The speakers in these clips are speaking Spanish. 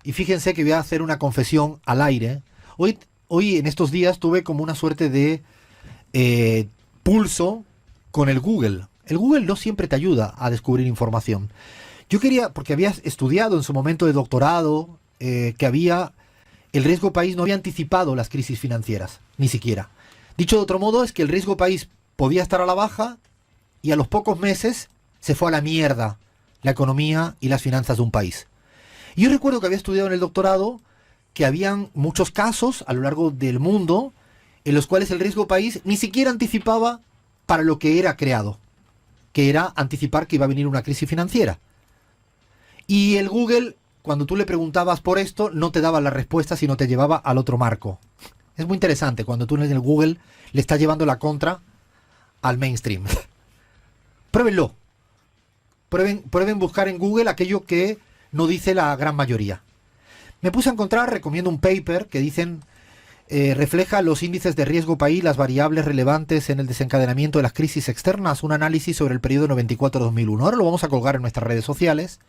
y fíjense que voy a hacer una confesión al aire. Hoy en estos días tuve como una suerte de pulso con el Google. El Google no siempre te ayuda a descubrir información. Yo quería, porque había estudiado en su momento de doctorado, que el riesgo país no había anticipado las crisis financieras, ni siquiera. Dicho de otro modo, es que el riesgo país podía estar a la baja y a los pocos meses se fue a la mierda la economía y las finanzas de un país. Y yo recuerdo que había estudiado en el doctorado que habían muchos casos a lo largo del mundo en los cuales el riesgo país ni siquiera anticipaba para lo que era creado, que era anticipar que iba a venir una crisis financiera. Y el Google, cuando tú le preguntabas por esto, no te daba la respuesta, sino te llevaba al otro marco. Es muy interesante cuando tú en el Google le estás llevando la contra al mainstream. Pruébenlo. Prueben buscar en Google aquello que no dice la gran mayoría. Me puse a encontrar, recomiendo un paper que dicen refleja los índices de riesgo país, las variables relevantes en el desencadenamiento de las crisis externas, un análisis sobre el periodo 94-2001. Ahora lo vamos a colgar en nuestras redes sociales.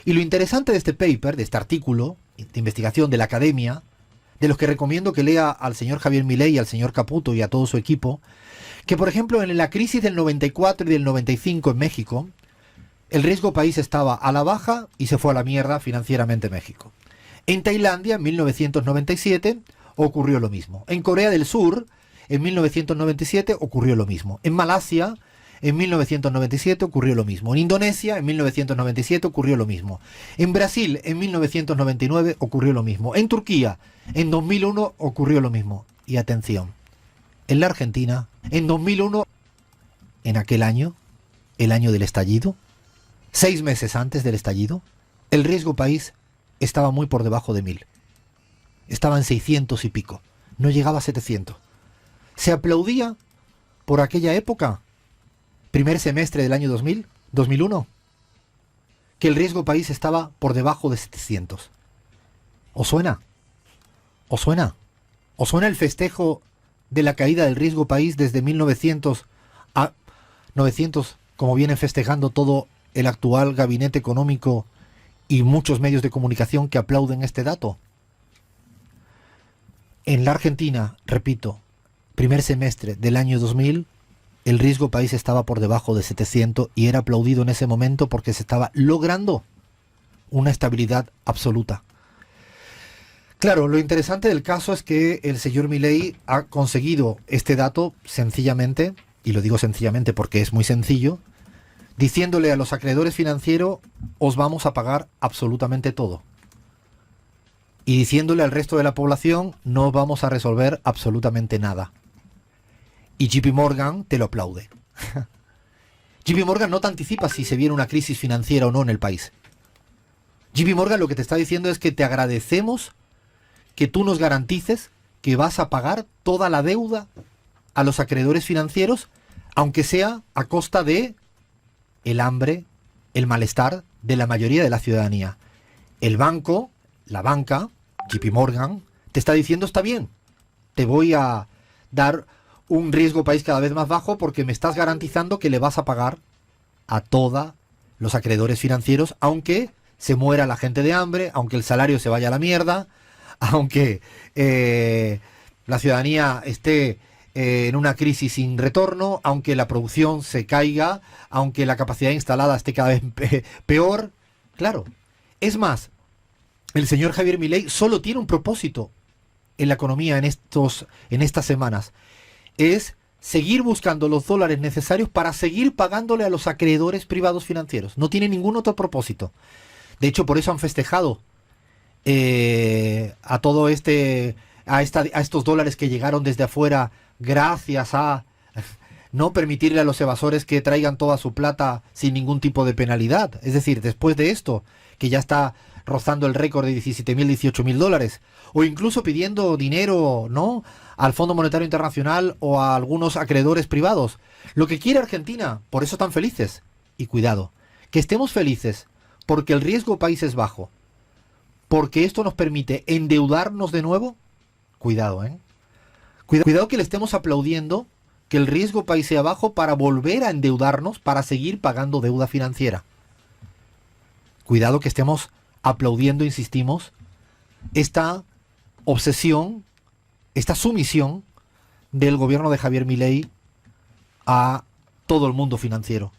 Y lo interesante de este paper, de este artículo de investigación de la academia, de los que recomiendo que lea al señor Javier Milei y al señor Caputo y a todo su equipo, que por ejemplo en la crisis del 94 y del 95 en México, el riesgo país estaba a la baja y se fue a la mierda financieramente México. En Tailandia, en 1997, ocurrió lo mismo. En Corea del Sur, en 1997, ocurrió lo mismo. En Malasia, en 1997, ocurrió lo mismo. En Indonesia, en 1997, ocurrió lo mismo. En Brasil, en 1999, ocurrió lo mismo. En Turquía, en 2001, ocurrió lo mismo. Y atención, en la Argentina, en 2001, en aquel año, el año del estallido, 6 meses antes del estallido, el riesgo país estaba muy por debajo de 1000. Estaba en 600 y pico. No llegaba a 700. Se aplaudía por aquella época, primer semestre del año 2001, que el riesgo país estaba por debajo de 700. ¿Os suena? ¿Os suena? ¿Os suena el festejo de la caída del riesgo país desde 1900 a 900, como vienen festejando todo el actual gabinete económico y muchos medios de comunicación que aplauden este dato? En la Argentina, repito, primer semestre del año 2000, el riesgo país estaba por debajo de 700 y era aplaudido en ese momento porque se estaba logrando una estabilidad absoluta. Claro, lo interesante del caso es que el señor Milei ha conseguido este dato sencillamente, y lo digo sencillamente porque es muy sencillo, diciéndole a los acreedores financieros, os vamos a pagar absolutamente todo. Y diciéndole al resto de la población, no vamos a resolver absolutamente nada. Y JP Morgan te lo aplaude. JP Morgan no te anticipa si se viene una crisis financiera o no en el país. JP Morgan lo que te está diciendo es que te agradecemos que tú nos garantices que vas a pagar toda la deuda a los acreedores financieros, aunque sea a costa de el hambre, el malestar de la mayoría de la ciudadanía. El banco, la banca, JP Morgan, te está diciendo está bien, te voy a dar un riesgo país cada vez más bajo porque me estás garantizando que le vas a pagar a todos los acreedores financieros, aunque se muera la gente de hambre, aunque el salario se vaya a la mierda, aunque la ciudadanía esté en una crisis sin retorno, aunque la producción se caiga, aunque la capacidad instalada esté cada vez peor. Claro, es más, el señor Javier Milei solo tiene un propósito en la economía en estas semanas, es seguir buscando los dólares necesarios para seguir pagándole a los acreedores privados financieros. No tiene ningún otro propósito. De hecho, por eso han festejado a todo a estos dólares que llegaron desde afuera, gracias a no permitirle a los evasores que traigan toda su plata sin ningún tipo de penalidad. Es decir, después de esto, que ya está rozando el récord de 17.000, 18.000 dólares, o incluso pidiendo dinero, ¿no?, al Fondo Monetario Internacional o a algunos acreedores privados. Lo que quiere Argentina, por eso están felices. Y cuidado, que estemos felices porque el riesgo país es bajo, porque esto nos permite endeudarnos de nuevo. Cuidado, Cuidado que le estemos aplaudiendo que el riesgo país sea bajo para volver a endeudarnos, para seguir pagando deuda financiera. Cuidado que estemos aplaudiendo, insistimos, esta obsesión, esta sumisión del gobierno de Javier Milei a todo el mundo financiero.